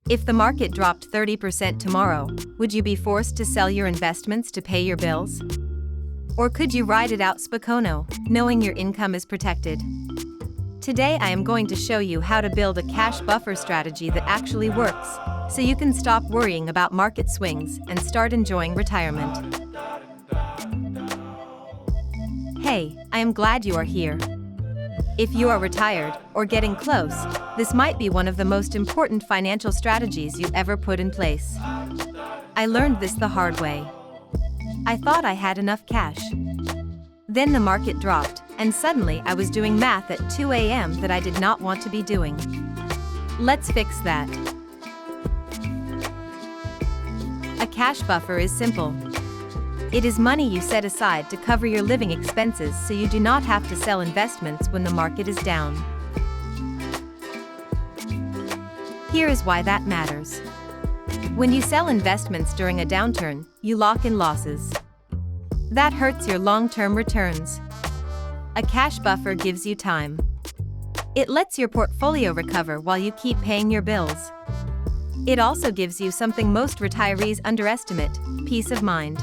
If the market dropped 30% tomorrow, would you be forced to sell your investments to pay your bills? Or could you ride it out spokojno, knowing your income is protected? Today I am going to show you how to build a cash buffer strategy that actually works, so you can stop worrying about market swings and start enjoying retirement. Hey, I am glad you are here. If you are retired, or getting close, this might be one of the most important financial strategies you ever put in place. I learned this the hard way. I thought I had enough cash. Then the market dropped, and suddenly I was doing math at 2 a.m. that I did not want to be doing. Let's fix that. A cash buffer is simple. It is money you set aside to cover your living expenses so you do not have to sell investments when the market is down. Here is why that matters. When you sell investments during a downturn, you lock in losses. That hurts your long-term returns. A cash buffer gives you time. It lets your portfolio recover while you keep paying your bills. It also gives you something most retirees underestimate: peace of mind.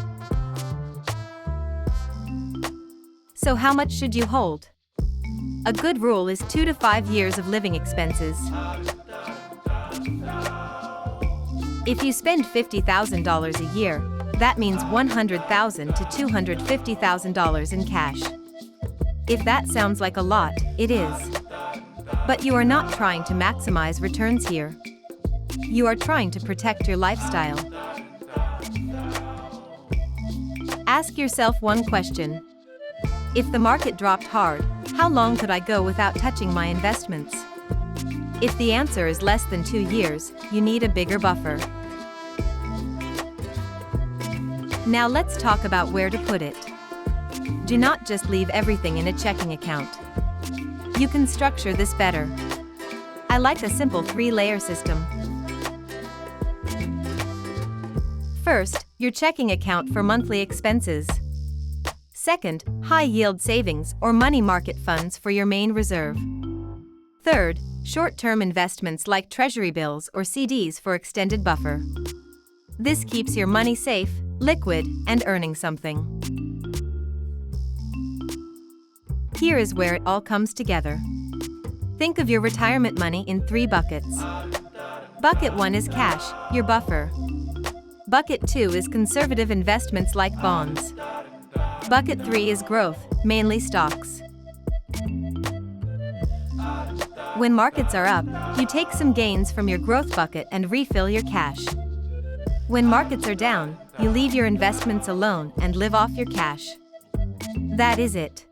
So how much should you hold? A good rule is 2 to 5 years of living expenses. If you spend $50,000 a year, that means $100,000 to $250,000 in cash. If that sounds like a lot, it is. But you are not trying to maximize returns here. You are trying to protect your lifestyle. Ask yourself one question. If the market dropped hard, how long could I go without touching my investments? If the answer is less than 2 years, you need a bigger buffer. Now let's talk about where to put it. Do not just leave everything in a checking account. You can structure this better. I like a simple 3-layer system. First, your checking account for monthly expenses. Second, high-yield savings or money market funds for your main reserve. Third, short-term investments like treasury bills or CDs for extended buffer. This keeps your money safe, liquid, and earning something. Here is where it all comes together. Think of your retirement money in 3 buckets. Bucket 1 is cash, your buffer. Bucket 2 is conservative investments like bonds. Bucket 3 is growth, mainly stocks. When markets are up, you take some gains from your growth bucket and refill your cash. When markets are down, you leave your investments alone and live off your cash. That is it.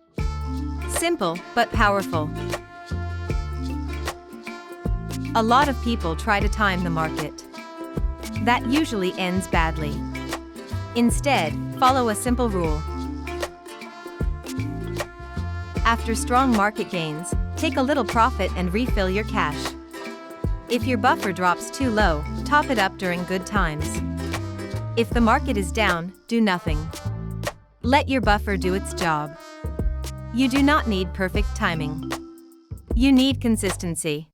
Simple, but powerful. A lot of people try to time the market. That usually ends badly. Instead, follow a simple rule. After strong market gains, take a little profit and refill your cash. If your buffer drops too low, top it up during good times. If the market is down, do nothing. Let your buffer do its job. You do not need perfect timing. You need consistency.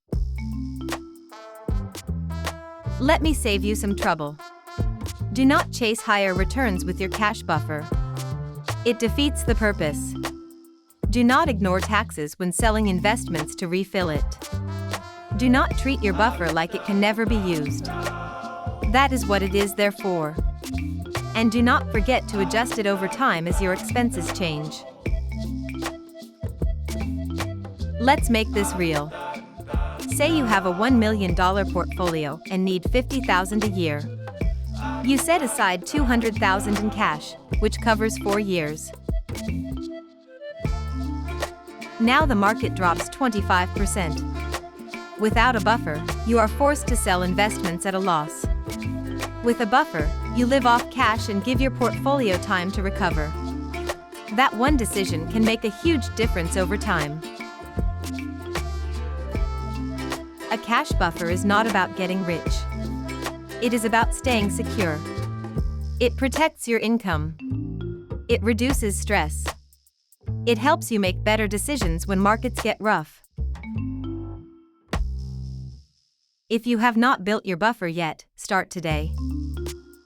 Let me save you some trouble. Do not chase higher returns with your cash buffer. It defeats the purpose. Do not ignore taxes when selling investments to refill it. Do not treat your buffer like it can never be used. That is what it is there for. And do not forget to adjust it over time as your expenses change. Let's make this real. Say you have a $1 million portfolio and need $50,000 a year. You set aside $200,000 in cash, which covers 4 years. Now the market drops 25%. Without a buffer, you are forced to sell investments at a loss. With a buffer, you live off cash and give your portfolio time to recover. That one decision can make a huge difference over time. A cash buffer is not about getting rich. It is about staying secure. It protects your income. It reduces stress. It helps you make better decisions when markets get rough. If you have not built your buffer yet, start today.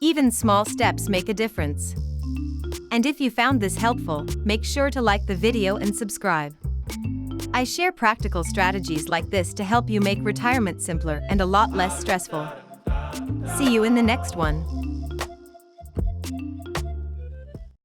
Even small steps make a difference. And if you found this helpful, make sure to like the video and subscribe. I share practical strategies like this to help you make retirement simpler and a lot less stressful. See you in the next one.